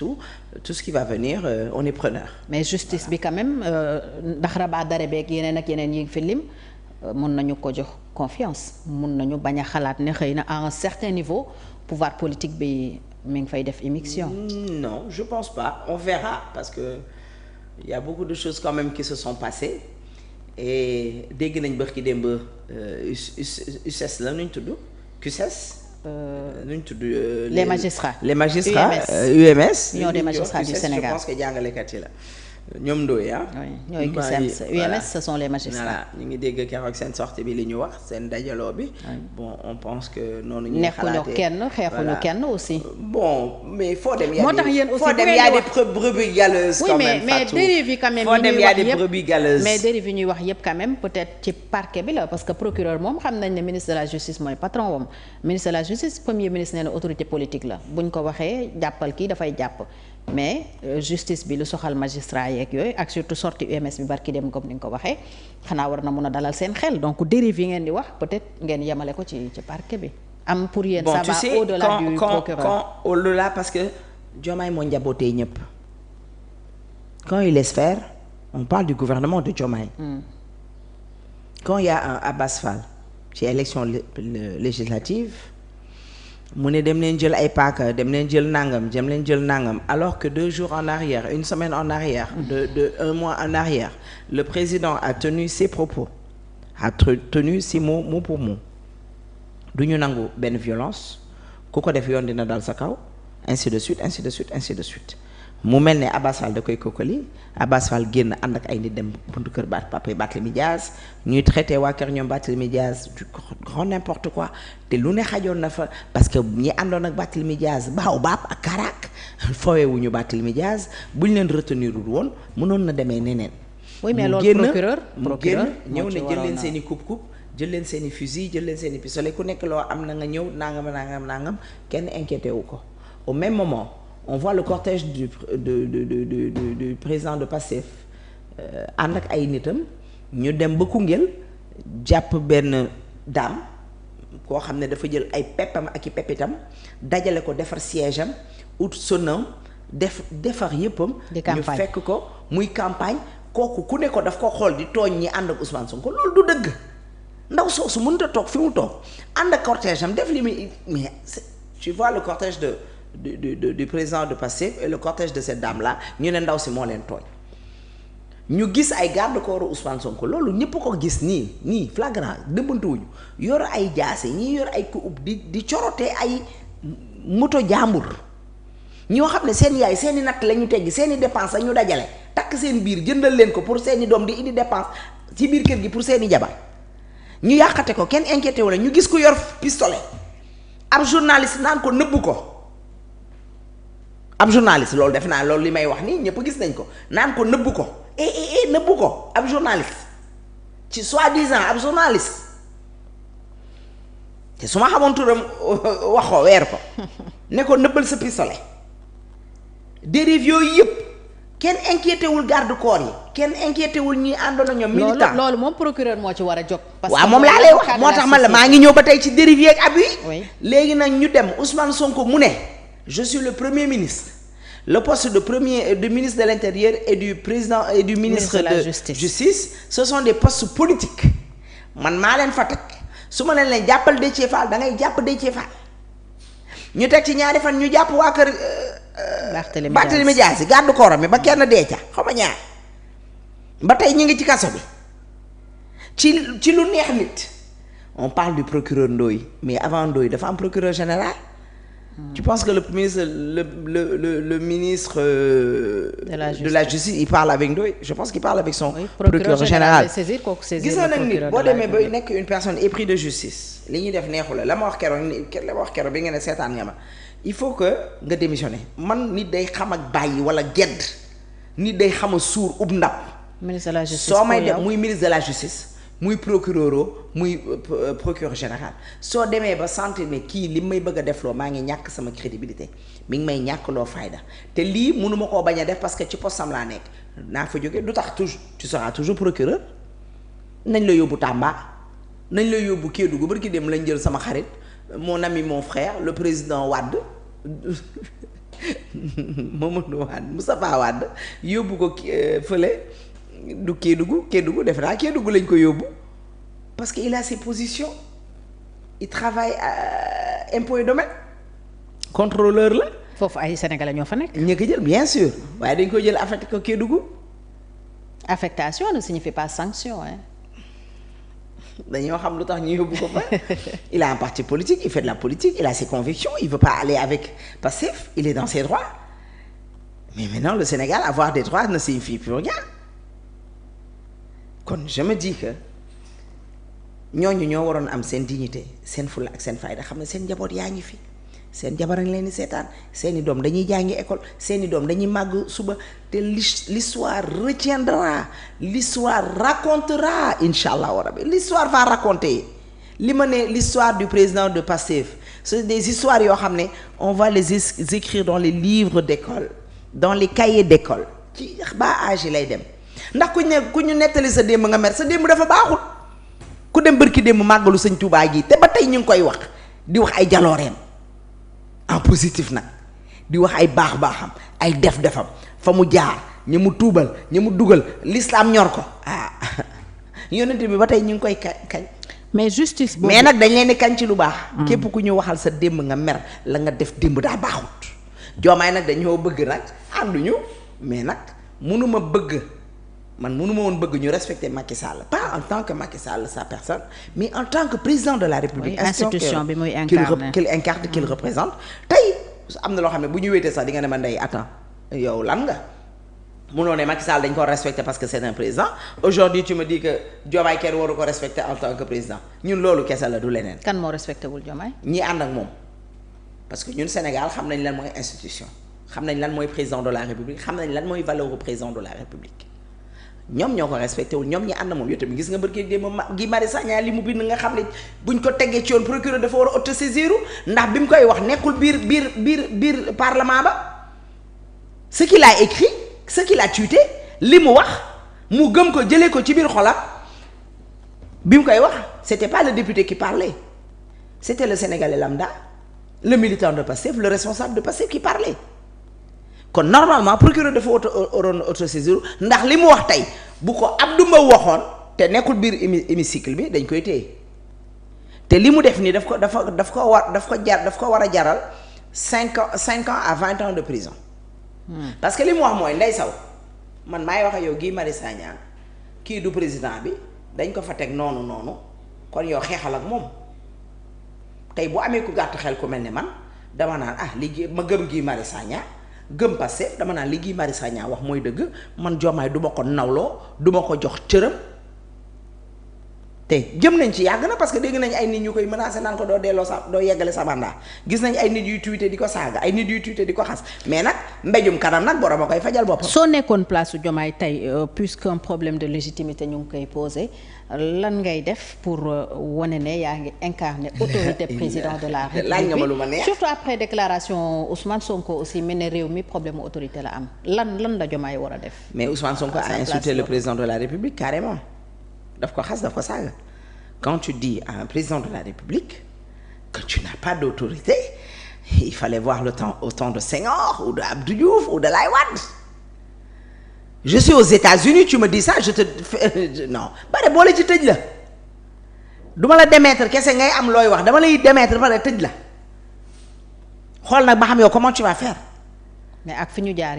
tout ce qui va venir on est preneur. mais justice bi quand même ndax rabat d'arrêt beeg yeneen ak yeneen yi fi lim mun nañu ko jox confiance mun nañu bañ a xalaat ne xëy na à un certain niveau pouvoir politique bi mi ngi fay def immixtion. Non, je pense pas. On verra parce que il y a beaucoup de choses quand même qui se sont passées et dégg nañ bërki démb UCS la nuñ tudd CUSES. nuñ tudd les magistrats UMS Union des magistrats du Sénégal. Je pense que jàngalekat yi la ñoom Ndoye ñooy CUSEMS UMS ce sont les magistrats. voilà ñu ngi dégg keroog seen sortie bi li ñu wax seen dajaloo bi. bon on pense que noonu ñuy xalaatee nekkuñu kenn xeexuñu kenn aussi. bon mais foo dem. moo tax yéen aussi foo dem y a des brebis galeuses. quand même mais dérive yi quand même. foo dem y a des brebis galeuses. mais dérive yi ñuy wax yépp quand même peut-être ci parquet bi la parce que procureur moom xam nañ ne ministre de la justice mooy patron wam ministre de la justice premier ministre nee na autorité politique la buñ ko waxee jàppal kii dafay jàpp. mais justice bi lu soxal magistrat yeeg yooyu ak surtout sortie UMS bi barki dem comme ni nga ko waxee xanaa war na mun a dalal seen xel donc dérive yi ngeen di wax peut-être ngeen yemale ko ci parquet bi am pour yéen ça va au-delà du procureur. quand au-delà parce que Diomaye moo njabootee ñëpp quand il laisse faire on parle du gouvernement de Diomaye. Quand il y a un Abbas Fall ci élection législative mu ne dem leen jël ay paaka dem leen jël nangam alors que 2 jours en arrière une semaine en arrière de 1 mois en arrière le président a tenu ses propos a tenu ses mots mot pour mot du ñu nangu benn violence ku ko def yoon dina dal sa kaw ainsi de suite mu mel ne Abbas Fall da koy kokkali Abbas Fall génn ànd ak ay nit dem buntu kër papa Barthélémy Dias ñuy traité waa kër ñoom Barthélémy Dias du grand n'importe quoi te lu ne xajoon na fa parce que ñi àndoon ak Barthélémy Dias Baobab ak Karak foowewuñu Barthélémy Dias buñ leen retenir woon mënoon na demee neneen. oui mais loolu procureur ñëw ne jël leen seen i coupe jël leen seen i fusil jël leen seen i pistolet ku nekk loo am na nga ñëw nangam kenn inquiété wu ko au même moment. On voit le cortège du président de Pastef ànd ak ay nitam ñu dem ba Koungheul jàpp benn dame koo xam ne dafa jël ay peppam ak i peppitam dajale ko defar siège am ut sonam defar yëppam. ñu fekk ko muy campagne kooku ku ne ko daf ko xool di tooñ ñi ànd ak Ousmane Sonko loolu du dëgg ndaw soosu mënut a toog fi mu toog ànd ak cortège am def li muy mais tu vois le cortège du président de Pastef et le cortège de cette dame là ñu ne ndaw si moo leen tooñ ñu gis ay garde corps Ousmane Sonko loolu ñëpp ko gis nii flagrant dëbbantuwuñu yor ay jaase ñii yor ay ku di corotee ay moto jàmbur ñoo xam ne seen yaay seeni natt la ñu teggi seeni dépense la ñu dajale takk seen biir jëndal leen ko pour seeni doom di indi dépense ci biir kër gi pour seeni jabar ñu yàqate ko kenn inquiété wu la ñu gis ku yor pistolet ab journaliste naan ko nëbbu ko ab journaliste loolu def naa loolu li may wax nii ñëpp gis nañ ko naan ko nëbbu ko nëbbu ko ab journaliste ci soi-disant ab journaliste te su ma xamoon turam waxoo weer ko ne ko nëbbal sa pistolet dérive yooyu yëpp kenn inquiété wul garde corps yi kenn inquiété wul ñi àndoon ak ñoom militant loolu moom procureur moo ci war a jóg. parce que waaw moom laa lay wax moo tax man la maa ngi ñëw ba tey ci dérive yeeg abus yi léegi nag ñu dem Ousmane Sonko mu ne je suis le premier ministre le poste de ministre de l'intérieur et du président et du ministre de la justice ce sont des postes politiques man maa leen fa teg su ma leen jàppal Déthié Fall da ngay jàpp Déthié Fall ñu teg ci ñaari fan ñu jàpp waa kër Barthélémy Dias gàddu kooram mi ba kenn dee ca xaw ma ñaar ba tey ñu ngi ci kaso bi ci lu neex nit on parle du procureur Ndoye mais avant Ndoye dafa am procureur général. Tu penses que le ministre de la justice il parle avec Ndoye? Je pense qu'il parle avec son procureur général. gis nga nag nit boo demee ba nekk une personne épris de justice li ñuy def neexu la ma wax keroog bi nga ne seetaan nga ma il faut que nga démissionner man nit day xam ak bàyyi wala gedd nit day xam a suur ub ndab. ministre de la justice soo may def muy ministre de la justice. muy procureur général soo demee ba sentir ne kii li may bëgg a def loo maa ngi ñàkk sama crédibilité mi ngi may ñàkk loo fayda te lii mënuma koo bañ a def parce que ci postam laa nekk naa fa jóge du tax toujours tu seras toujours procureur nañ la yóbbu Tamba nañ la yóbbu Kédougou barki dem lañ jël sama xarit mon ami mon frère le président Wade Mamadou Wade Moustapha Wade yóbbu ko fële du Kédougou def naa Kédougou lañ ko yóbbu parce que il a ses positions il travaille impôt et domaine contrôleur la. foofu ay sénégalais ñoo fa nekk. ñi ko jël bien sûr waaye dañ ko jël affecté ko Kédougou. affectation ne signifie pas sanction hein. dañoo xam lu tax ñu yóbbu ko fa. Il a un parti politique, il fait de la politique, il a ses convictions, il veut pas aller avec Pastef, il est dans ses droits. Mais maintenant le Sénégal avoir des droits ne signifie plus rien. Kon je me dis que ñooñu ñoo waroon am seen dignité seen fulla ak seen fayda xam ne seen njaboot yaa ngi fi seen jabar a ngi leen di seetaan seeni doom dañuy jàngi école seeni doom dañuy màgg suba te l'histoire retiendra l'histoire racontera incha allah rabbi l'histoire va raconter li ma ne l'histoire du président de Pastef c'est des histoires yoo xam ne on va les écrire dans les livres d'école dans les cahiers d'école ci ba âge yi lay dem ndax ku ñu nettali sa démb nga mer sa démb dafa baaxul ku dem bërki démb màggalu sëñ Tuubaa gi te ba tey ñu ngi koy wax di wax ay jalooreem en positif nag di wax ay baax-baaxam ay def-defam fa mu jaar ñi mu tuubal ñi mu dugal l'islam ñor ko yonent bi ba tey ñu ngi koy kañ mais justice boobu mais nag dañ leen di kañ ci lu baax. képp ku ñu waxal sa démb nga mer la nga def démb daa baaxut. Diomaye nag dañoo bëgg nag ànduñu mais nag mënuma woon bëgg ñu respecter Macky Sall pas en tant que Macky Sall sa personne mais en tant que président de la République. institution bi muy incarné qu'il représente. tey am na loo xam ne bu ñu wéetee sax di nga ne ma ndey attends yow lan nga munoo ne Macky Sall dañ ko respecter parce que c'est un président aujourd'hui tu me dis que Diomaye kenn waru ko respecter en tant que président ñun loolu kese la du leneen. kan moo respecté wul Diomaye. ñi ànd ak moom parce que ñun Sénégal xam nañ lan mooy institution xam nañ lan mooy président de la République xam nañ lan mooy valeur au président de la République. ñoom ñoo ko respecté wul ñoom ñi ànd moom yow tamit gis nga barke démb Guy Marius Sagna li mu bind nga xam ne buñ ko teggee ci yoon procureur dafa war a autosaisir ndax bi mu koy wax nekkul biir parlement ba ce qu'il a écrit ce qu'il a tweeté li mu wax mu gëm ko jëlee ko ci biir xolam bi mu koy wax c'était pas le député qui parlait c'était le Sénégalais lambda le militant de Pastef le responsable de Pastef qui parlait. kon normalement procureur dafa waroon autosaisir ndax li mu wax tey bu ko Abdou Mbow waxoon te nekkul biir hémicycle bi dañ koy téye te li mu def nii daf ko war a jaral 5 ans à 20 ans de prison. parce que li mu wax mooy Ndeye Sow man maay wax ak yow Guy Marius Sagna kii du président bi dañ ko fa teg noonu kon yow xeexal ak moom tey bu amee ku gàtt xel ku mel ne man dama naan li ma gëm Guy Marius Sagna gëm Pastef dama naan li Guy Marius Sagna wax mooy dëgg man Diomaye du ma ko nawloo du ma ko jox cëram te jëm nañ ci yàgg na parce que dégg nañ ay nit ñu koy menacé naan ko doo yeggale sa mandat gis nañ ay nit yuy tweeté di ko saaga ay nit yuy tweeté di ko xas mais nag mbéjum kanam nag borom a koy fajal boppam. soo nekkoon place su Diomaye tey puisqu'un problème de légitimité ñu ngi koy posé lan ngay def pour wane ne yaa ngi incarné autorité président de la République laaj nga ma lu ma neex surtout après déclaration Ousmane Sonko aussi mel ne réew mi problème mu autorité la am lan la Diomaye war a def. mais Ousmane Sonko a insulté le président de la République carrément. daf ko xas daf ko saaga quand tu dis à un président de la République que tu n'as pas d'autorité il fallait voir au temps de Senghor ou de Abdou Diouf ou de Laye Wade je suis aux États-Unis tu me dis ça je te non bare boole ci tëj la duma la démettre kese ngay am looy wax dama lay démettre bare tëj la xool nag ba xam yow comment tu vas faire mais ak fi ñu jaar